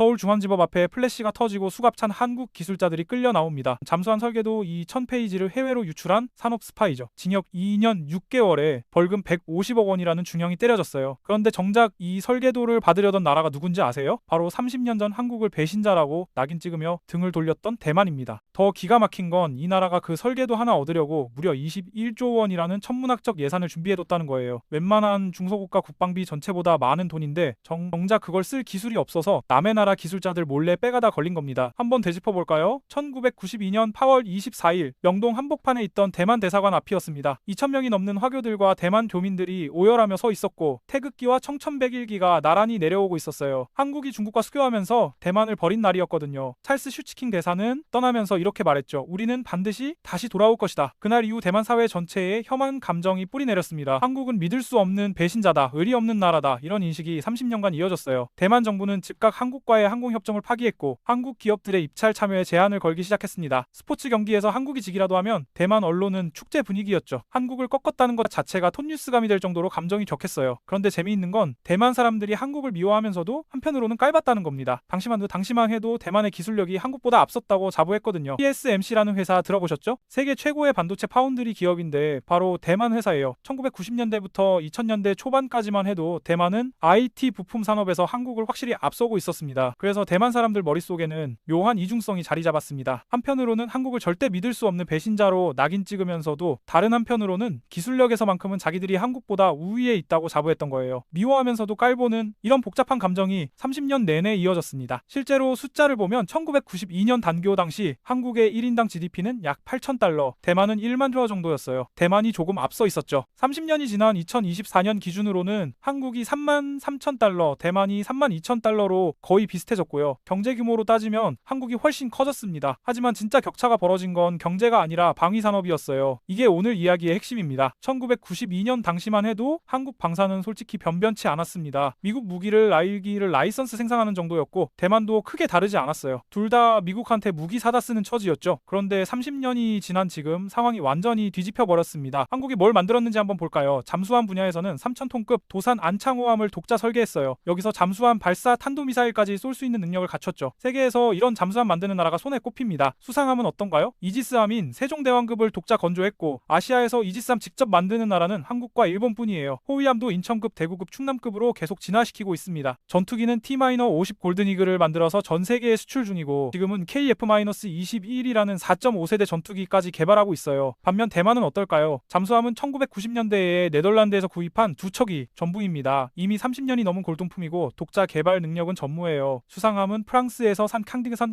서울중앙지법 앞에 플래시가 터지고 수갑찬 한국 기술자들이 끌려 나옵니다. 잠수함 설계도 이 1000페이지를 해외로 유출한 산업 스파이죠. 징역 2년 6개월에 벌금 150억 원이라는 중형이 때려졌어요. 그런데 정작 이 설계도를 받으려던 나라가 누군지 아세요? 바로 30년 전 한국을 배신자라고 낙인 찍으며 등을 돌렸던 대만입니다. 더 기가 막힌 건 이 나라가 그 설계도 하나 얻으려고 무려 21조 원이라는 천문학적 예산을 준비해뒀다는 거예요. 웬만한 중소국가 국방비 전체보다 많은 돈인데 정작 그걸 쓸 기술이 없어서 남의 나라 기술자들 몰래 빼가다 걸린 겁니다. 한번 되짚어볼까요? 1992년 8월 24일 명동 한복판에 있던 대만 대사관 앞이었습니다. 2,000명이 넘는 화교들과 대만 교민들이 오열하며 서 있었고 태극기와 청천백일기가 나란히 내려오고 있었어요. 한국이 중국과 수교하면서 대만을 버린 날이었거든요. 찰스 슈치킹 대사는 떠나면서 이렇게 말했죠. 우리는 반드시 다시 돌아올 것이다. 그날 이후 대만 사회 전체에 혐한 감정이 뿌리내렸습니다. 한국은 믿을 수 없는 배신자다, 의리 없는 나라다, 이런 인식이 30년간 이어졌어요. 대만 정부는 즉각 한국과의 항공협정을 파기했고 한국 기업들의 입찰 참여에 제한을 걸기 시작했습니다. 스포츠 경기에서 한국이 지기라도 하면 대만 언론은 축제 분위기였죠. 한국을 꺾었다는 것 자체가 톱뉴스감이 될 정도로 감정이 격했어요. 그런데 재미있는 건 대만 사람들이 한국을 미워하면서도 한편으로는 깔봤다는 겁니다. 당시만 해도 대만의 기술력이 한국보다 앞섰다고 자부했거든요. TSMC라는 회사 들어보셨죠? 세계 최고의 반도체 파운드리 기업인데 바로 대만 회사예요. 1990년대부터 2000년대 초반까지만 해도 대만은 IT 부품 산업에서 한국을 확실히 앞서고 있었습니다. 그래서 대만 사람들 머릿속에는 묘한 이중성이 자리 잡았습니다. 한편으로는 한국을 절대 믿을 수 없는 배신자로 낙인 찍으면서도 다른 한편으로는 기술력에서만큼은 자기들이 한국보다 우위에 있다고 자부했던 거예요. 미워하면서도 깔보는 이런 복잡한 감정이 30년 내내 이어졌습니다. 실제로 숫자를 보면 1992년 단교 당시 한국의 1인당 GDP는 약 8,000달러, 대만은 1만 조 정도였어요. 대만이 조금 앞서 있었죠. 30년이 지난 2024년 기준으로는 한국이 3만 3,000달러, 대만이 3만 2,000달러로 거의 비슷해졌고요. 경제 규모로 따지면 한국이 훨씬 커졌습니다. 하지만 진짜 격차가 벌어진 건 경제가 아니라 방위산업이었어요. 이게 오늘 이야기의 핵심입니다. 1992년 당시만 해도 한국 방사는 솔직히 변변치 않았습니다. 미국 무기를 라이선스 생산하는 정도였고 대만도 크게 다르지 않았어요. 둘 다 미국한테 무기 사다 쓰는 처지였죠. 그런데 30년이 지난 지금 상황이 완전히 뒤집혀 버렸습니다. 한국이 뭘 만들었는지 한번 볼까요? 잠수함 분야에서는 3,000톤급 도산 안창호함을 독자 설계했어요. 여기서 잠수함 발사 탄도미사일까지 쏠 수 있는 능력을 갖췄죠. 세계에서 이런 잠수함 만드는 나라가 손에 꼽힙니다. 수상함은 어떤가요? 이지스함인 세종대왕급을 독자 건조했고 아시아에서 이지스함 직접 만드는 나라는 한국과 일본뿐이에요. 호위함도 인천급, 대구급, 충남급으로 계속 진화시키고 있습니다. 전투기는 T-50 골든이글을 만들어서 전 세계에 수출 중이고 지금은 KF-21이라는 4.5세대 전투기까지 개발하고 있어요. 반면 대만은 어떨까요? 잠수함은 1990년대에 네덜란드에서 구입한 두 척이 전부입니다. 이미 30년이 넘은 골동품이고 독자 개발 능력은 전무해요. 수상함은 프랑스에서 산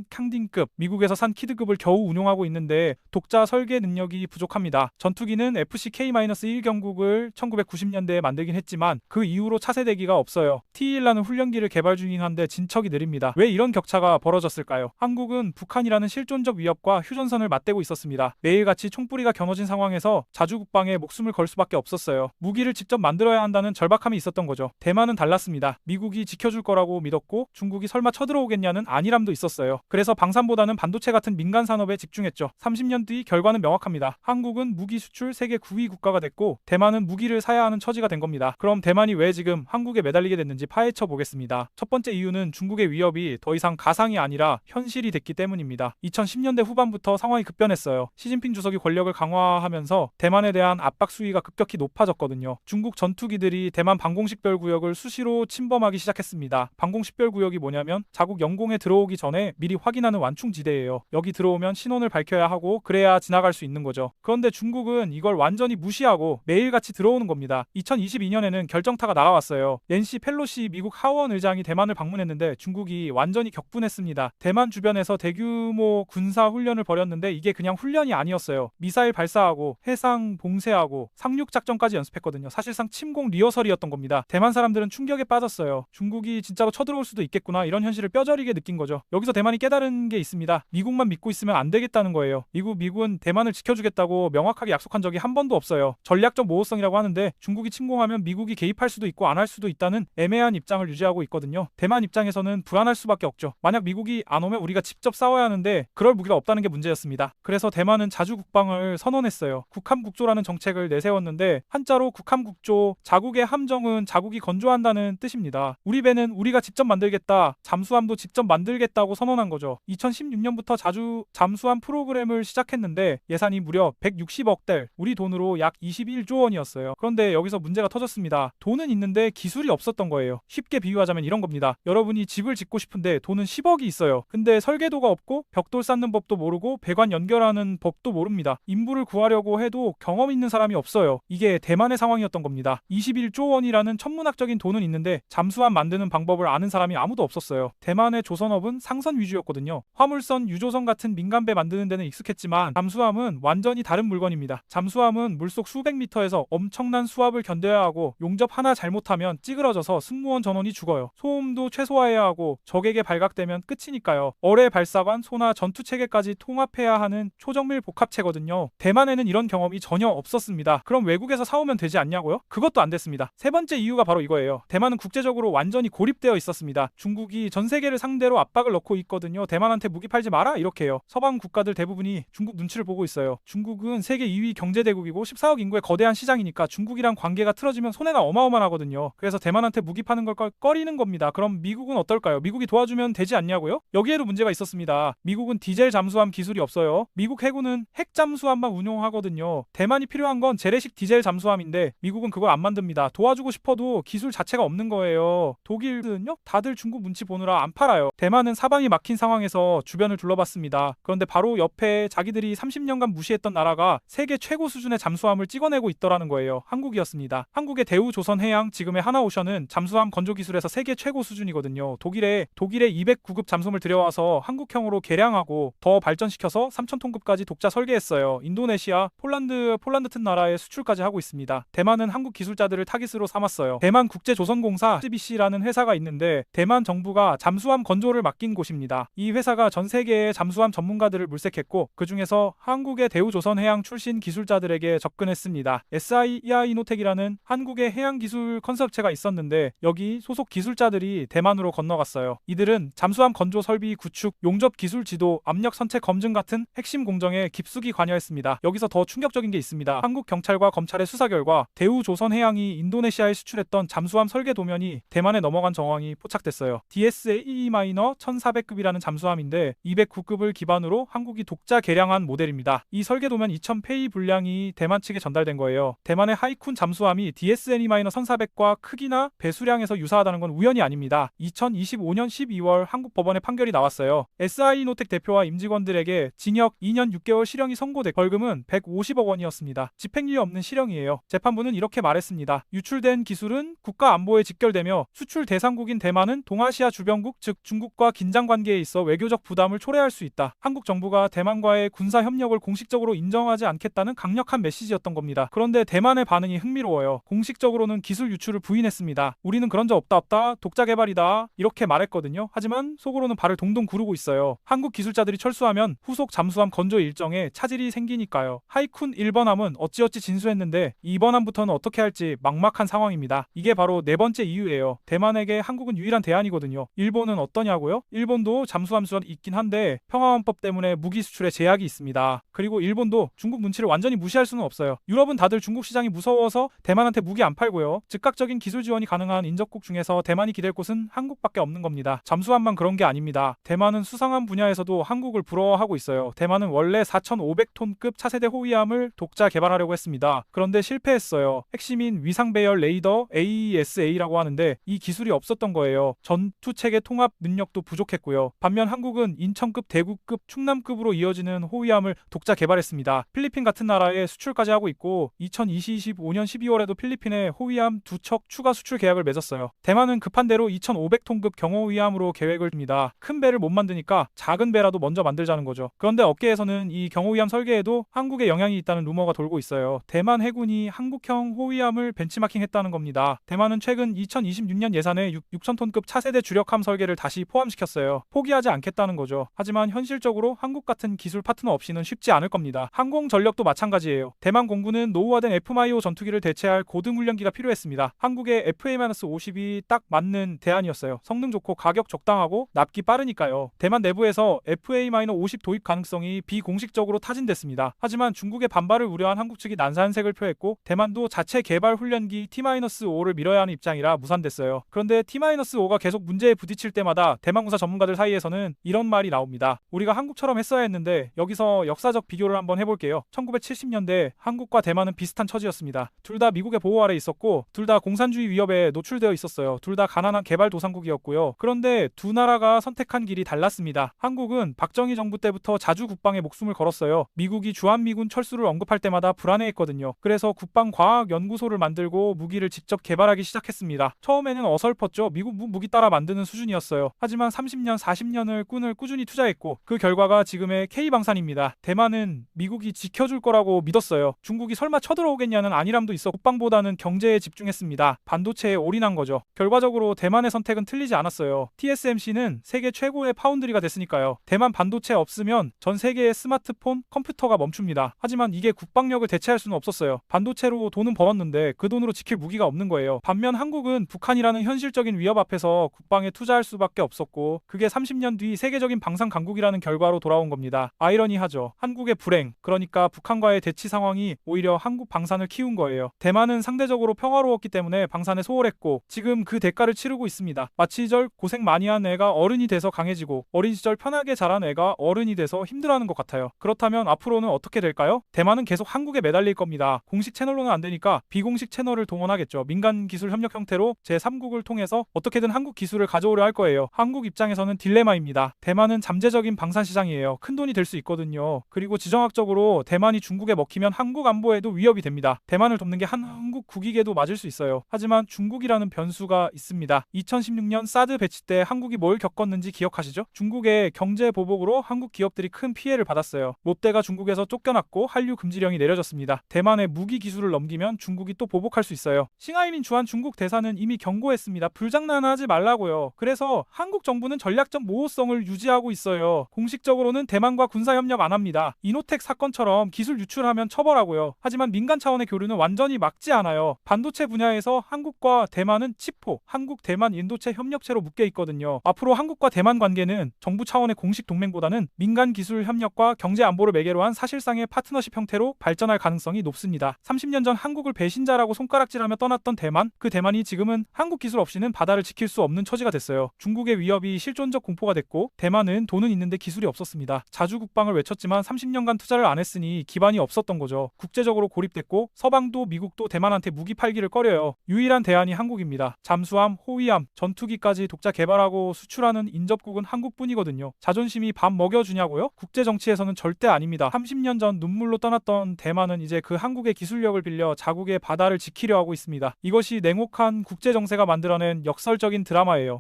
캉딩급, 미국에서 산 키드급을 겨우 운용하고 있는데 독자 설계 능력이 부족합니다. 전투기는 FC-K-1 경국을 1990년대에 만들긴 했지만 그 이후로 차세대기가 없어요. T-1라는 훈련기를 개발 중이긴 한데 진척이 느립니다. 왜 이런 격차가 벌어졌을까요? 한국은 북한이라는 실존적 위협과 휴전선을 맞대고 있었습니다. 매일같이 총뿌리가 겨눠진 상황에서 자주국방에 목숨을 걸 수밖에 없었어요. 무기를 직접 만들어야 한다는 절박함이 있었던 거죠. 대만은 달랐습니다. 미국이 지켜줄 거라고 믿었고 중국이 설마 쳐들어오겠냐는 안일함도 있었어요. 그래서 방산보다는 반도체 같은 민간 산업에 집중했죠. 30년 뒤 결과는 명확합니다. 한국은 무기 수출 세계 9위 국가가 됐고 대만은 무기를 사야 하는 처지가 된 겁니다. 그럼 대만이 왜 지금 한국에 매달리게 됐는지 파헤쳐 보겠습니다. 첫 번째 이유는 중국의 위협이 더 이상 가상이 아니라 현실이 됐기 때문입니다. 2010년대 후반부터 상황이 급변했어요. 시진핑 주석이 권력을 강화하면서 대만에 대한 압박 수위가 급격히 높아졌거든요. 중국 전투기들이 대만 방공식별 구역을 수시로 침범하기 시작했습니다. 방공식별 구역이 뭐냐면 자국 영공에 들어오기 전에 미리 확인하는 완충지대예요. 여기 들어오면 신원을 밝혀야 하고 그래야 지나갈 수 있는 거죠. 그런데 중국은 이걸 완전히 무시하고 매일같이 들어오는 겁니다. 2022년에는 결정타가 나왔어요. 낸시 펠로시 미국 하원 의장이 대만을 방문했는데 중국이 완전히 격분했습니다. 대만 주변에서 대규모 군사 훈련을 벌였는데 이게 그냥 훈련이 아니었어요. 미사일 발사하고 해상 봉쇄하고 상륙 작전까지 연습했거든요. 사실상 침공 리허설이었던 겁니다. 대만 사람들은 충격에 빠졌어요. 중국이 진짜로 쳐들어올 수도 있겠구나 이런 현실을 뼈저리게 느낀 거죠. 여기서 대만이 깨달은 게 있습니다. 미국만 믿고 있으면 안 되겠다는 거예요. 미국은 대만을 지켜주겠다고 명확하게 약속한 적이 한 번도 없어요. 전략적 모호성이라고 하는데 중국이 침공하면 미국이 개입할 수도 있고 안 할 수도 있다는 애매한 입장을 유지하고 있거든요. 대만 입장에서는 불안할 수밖에 없죠. 만약 미국이 안 오면 우리가 직접 싸워야 하는데 그럴 무기가 없다는 게 문제였습니다. 그래서 대만은 자주국방을 선언했어요. 국함국조라는 정책을 내세웠는데 한자로 국함국조, 자국의 함정은 자국이 건조한다는 뜻입니다. 우리 배는 우리가 직접 만들겠다. 잠수함도 직접 만들겠다고 선언한 거죠. 2016년부터 자주 잠수함 프로그램을 시작했는데 예산이 무려 160억 달, 우리 돈으로 약 21조 원이었어요. 그런데 여기서 문제가 터졌습니다. 돈은 있는데 기술이 없었던 거예요. 쉽게 비유하자면 이런 겁니다. 여러분이 집을 짓고 싶은데 돈은 10억이 있어요. 근데 설계도가 없고 벽돌 쌓는 법도 모르고 배관 연결하는 법도 모릅니다. 인부를 구하려고 해도 경험 있는 사람이 없어요. 이게 대만의 상황이었던 겁니다. 21조 원이라는 천문학적인 돈은 있는데 잠수함 만드는 방법을 아는 사람이 아무도 없었어요. 대만의 조선업은 상선 위주였거든요. 화물선, 유조선 같은 민간배 만드는 데는 익숙했지만 잠수함은 완전히 다른 물건입니다. 잠수함은 물속 수백 미터에서 엄청난 수압을 견뎌야 하고 용접 하나 잘못하면 찌그러져서 승무원 전원이 죽어요. 소음도 최소화해야 하고 적에게 발각되면 끝이니까요. 어뢰 발사관, 소나 전투 체계까지 통합해야 하는 초정밀 복합체거든요. 대만에는 이런 경험이 전혀 없었습니다. 그럼 외국에서 사오면 되지 않냐고요? 그것도 안 됐습니다. 세 번째 이유가 바로 이거예요. 대만은 국제적으로 완전히 고립되어 있었습니다. 중국이 전 세계를 상대로 압박을 넣고 있거든요. 대만한테 무기 팔지 마라 이렇게 해요. 서방 국가들 대부분이 중국 눈치를 보고 있어요. 중국은 세계 2위 경제대국이고 14억 인구의 거대한 시장이니까 중국이랑 관계가 틀어지면 손해가 어마어마하거든요. 그래서 대만한테 무기 파는 걸 꺼리는 겁니다. 그럼 미국은 어떨까요? 미국이 도와주면 되지 않냐고요? 여기에도 문제가 있었습니다. 미국은 디젤 잠수함 기술이 없어요. 미국 해군은 핵 잠수함만 운용하거든요. 대만이 필요한 건 재래식 디젤 잠수함인데 미국은 그걸 안 만듭니다. 도와주고 싶어도 기술 자체가 없는 거예요. 독일은요? 다들 중국 눈치 보느라 안 팔아요. 대만은 사방이 막힌 상황에서 주변을 둘러봤습니다. 그런데 바로 옆에 자기들이 30년간 무시했던 나라가 세계 최고 수준의 잠수함을 찍어내고 있더라는 거예요. 한국이었습니다. 한국의 대우조선해양, 지금의 하나오션은 잠수함 건조 기술에서 세계 최고 수준이거든요. 독일에 209급 잠수함을 들여와서 한국형으로 개량하고 더 발전시켜서 3000톤급까지 독자 설계했어요. 인도네시아, 폴란드 같은 나라에 수출까지 하고 있습니다. 대만은 한국 기술자들을 타깃으로 삼았어요. 대만 국제조선공사 HBC라는 회사가 있는데 대만 정부가 잠수함 건조를 맡긴 곳입니다. 이 회사가 전 세계의 잠수함 전문가들을 물색했고 그 중에서 한국의 대우조선해양 출신 기술자들에게 접근했습니다. SIEI노텍이라는 한국의 해양기술 컨설업체가 있었는데 여기 소속 기술자들이 대만으로 건너갔어요. 이들은 잠수함 건조 설비 구축, 용접 기술 지도, 압력 선체 검증 같은 핵심 공정에 깊숙이 관여했습니다. 여기서 더 충격적인 게 있습니다. 한국 경찰과 검찰의 수사 결과 대우조선해양이 인도네시아에 수출했던 잠수함 설계 도면이 대만에 넘어간 정황이 포착됐어요. DSAE-1400급이라는 잠수함인데 209급을 기반으로 한국이 독자 개량한 모델입니다. 이 설계 도면 2000페이 분량이 대만 측에 전달된 거예요. 대만의 하이쿤 잠수함이 DSNE-1400과 크기나 배수량에서 유사하다는 건 우연이 아닙니다. 2025년 12월 한국 법원에 판결이 나왔어요. SI노텍 대표와 임직원들에게 징역 2년 6개월 실형이 선고돼 벌금은 150억 원이었습니다. 집행유예 없는 실형이에요. 재판부는 이렇게 말했습니다. 유출된 기술은 국가 안보에 직결되며 수출 대상국인 대만은 동아시아 주변국 즉 중국과 긴장 관계에 있어 외교적 부담을 초래할 수 있다. 한국 정부가 대만과의 군사 협력을 공식적으로 인정하지 않겠다는 강력한 메시지였던 겁니다. 그런데 대만의 반응이 흥미로워요. 공식적으로는 기술 유출을 부인했습니다. 우리는 그런 적 없다. 독자 개발이다. 이렇게 말했거든요. 하지만 속으로는 발을 동동 구르고 있어요. 한국 기술자들이 철수하면 후속 잠수함 건조 일정에 차질이 생기니까요. 하이쿤 1번함은 어찌어찌 진수했는데 2번함부터는 어떻게 할지 막막한 상황입니다. 이게 바로 네 번째 이유예요. 대만에게 한국은 유일한 대안이거든요. 일본은 어떠냐고요? 일본도 잠수함 수는 있긴 한데 평화헌법 때문에 무기 수출에 제약이 있습니다. 그리고 일본도 중국 눈치를 완전히 무시할 수는 없어요. 유럽은 다들 중국 시장이 무서워서 대만한테 무기 안 팔고요. 즉각적인 기술 지원이 가능한 인접국 중에서 대만이 기댈 곳은 한국밖에 없는 겁니다. 잠수함만 그런 게 아닙니다. 대만은 수상한 분야에서도 한국을 부러워하고 있어요. 대만은 원래 4,500톤급 차세대 호위함을 독자 개발하려고 했습니다. 그런데 실패했어요. 핵심인 위상 배열 레이더 AESA라고 하는데 이 기술이 없었던 거예요. 전투체계 통합 능력도 부족했고요. 반면 한국은 인천급, 대구급, 충남급으로 이어지는 호위함을 독자 개발했습니다. 필리핀 같은 나라에 수출까지 하고 있고 2025년 12월에도 필리핀에 호위함 2척 추가 수출 계약을 맺었어요. 대만은 급한 대로 2,500톤급 경호위함으로 계획을 줍니다. 큰 배를 못 만드니까 작은 배라도 먼저 만들자는 거죠. 그런데 업계에서는 이 경호위함 설계에도 한국의 영향이 있다는 루머가 돌고 있어요. 대만 해군이 한국형 호위함을 벤치마킹했다는 겁니다. 대만은 최근 2026년 예산에 6,000톤급 차세대 주력함 설계를 다시 포함시켰어요. 포기하지 않겠다는 거죠. 하지만 현실적으로 한국 같은 기술 파트너 없이는 쉽지 않을 겁니다. 항공전력도 마찬가지예요. 대만 공군은 노후화된 F-15 전투기를 대체할 고등훈련기가 필요했습니다. 한국의 FA-50이 딱 맞는 대안이었어요. 성능 좋고 가격 적당하고 납기 빠르니까요. 대만 내부에서 FA-50 도입 가능성이 비공식적으로 타진됐습니다. 하지만 중국의 반발을 우려한 한국 측이 난사한색을 표했고 대만도 자체 개발 훈련기 T-5를 밀어야 하는 입장이라 무산됐어요. 그런데 T-5가 계속 문제에 부딪힐 때마다 대만군사 전문가들 사이에서는 이런 말이 나옵니다. 우리가 한국처럼 했어야 했는데. 여기서 역사적 비교를 한번 해볼게요. 1970년대 한국과 대만은 비슷한 처지였습니다. 둘 다 미국의 보호 아래 있었고 둘 다 공산주의 위협에 노출되어 있었어요. 둘 다 가난한 개발도상국이었고요. 그런데 두 나라가 선택한 길이 달랐습니다. 한국은 박정희 정부 때부터 자주 국방에 목숨을 걸었어요. 미국이 주한미군 철수를 언급할 때마다 불안해했거든요. 그래서 국방과학연구소를 만들고 무기를 직접 개발하기 시작했습니다. 처음에는 어설펐죠. 미국 무기 따라 만드는 수준이었어요. 하지만 30년, 40년을 꾼을 꾸준히 투자했고 그 결과가 지금의 K방산입니다. 대만은 미국이 지켜줄 거라고 믿었어요. 중국이 설마 쳐들어오겠냐는 안일함도 있어 국방보다는 경제에 집중했습니다. 반도체에 올인한 거죠. 결과적으로 대만의 선택은 틀리지 않았어요. TSMC는 세계 최고의 파운드리가 됐으니까요. 대만 반도체 없으면 전 세계의 스마트폰, 컴퓨터가 멈춥니다. 하지만 이게 국방력을 대체할 수는 없었어요. 반도체로 돈은 벌었는데 그 돈으로 지킬 무기가 없는 거예요. 반면 한국은 북한이라는 현실적인 위협 앞에서 국방에 투자할 수밖에 없었고 그게 30년 뒤 세계적인 방산 강국이라는 결과로 돌아온 겁니다. 아이러니하죠. 한국의 불행, 그러니까 북한과의 대치 상황이 오히려 한국 방산을 키운 거예요. 대만은 상대적으로 평화로웠기 때문에 방산에 소홀했고 지금 그 대가를 치르고 있습니다. 마치 시절 고생 많이 한 애가 어른이 돼서 강해지고 어린 시절 편하게 자란 애가 어른이 돼서 힘들어하는 것 같아요. 그렇다면 앞으로는 어떻게 될까요? 대만은 계속 한국에 매달릴 겁니다. 공식 채널로는 안 되니까 비공식 채널을 동원하겠죠. 민간 기술 협력 형태로 제3국을 통해서 어떻게든 한국 기술을 가져오려 할 거예요. 한국 입장에서는 딜레마입니다. 대만은 잠재적인 방산 시장이에요. 큰 돈이 될 수 있거든요. 그리고 지정학적으로 대만이 중국에 먹히면 한국 안보에도 위협이 됩니다. 대만을 돕는 게 한국 국익에도 맞을 수 있어요. 하지만 중국이라는 변수가 있습니다. 2016년 사드 배치 때 한국이 뭘 겪었는지 기억하시죠? 중국의 경제 보복으로 한국 기업들이 큰 피해를 받았어요. 롯데가 중국에서 쫓겨났고 한류 금지령이 내려졌습니다. 대만에 무기 기술을 넘기면 중국이 또 보복할 수 있어요. 싱하이민 주한 중국 대사는 이미 경고했습니다. 불장난하지 말라고요. 그래서 한국 정부는 전략적 모호성을 유지하고 있어요. 공식적으로는 대만과 군사협력 안 합니다. 이노텍 사건처럼 기술 유출하면 처벌하고요. 하지만 민간 차원의 교류는 완전히 막지 않아요. 반도체 분야에서 한국과 대만은 치포, 한국, 대만, 인도체 협력체로 묶여 있거든요. 앞으로 한국과 대만 관계는 정부 차원의 공식 동맹보다는 민간 기술 협력과 경제 안보를 매개로 한 사실상의 파트너십 형태로 발전할 가능성이 높습니다. 30년 전 한국을 배신자라고 손가락질하며 떠났던 대만, 그 대만이 지금은 한국 기술 없이는 바다를 지킬 수 없는 처지가 됐어요. 중국의 위협이 실존적 공포가 됐고 대만은 돈은 있는데 기술이 없었습니다. 자주 국방을 외쳤지만 30년간 투자를 안 했으니 기반이 없었던 거죠. 국제적으로 고립됐고 서방도 미국도 대만한테 무기 팔기를 꺼려요. 유일한 대안이 한국입니다. 잠수함, 호위함, 전투기까지 독자 개발하고 수출하는 인접국은 한국뿐이거든요. 자존심이 밥 먹여주냐고요? 국제 정치에서는 절대 아닙니다. 30년 전 눈물로 떠났던 대만은 이제 그 한국의 기술력을 빌려 자국의 바다를 지키려 하고 있습니다. 이것이 냉혹한 국제 정세가 만들어낸 역설적인 드라마예요.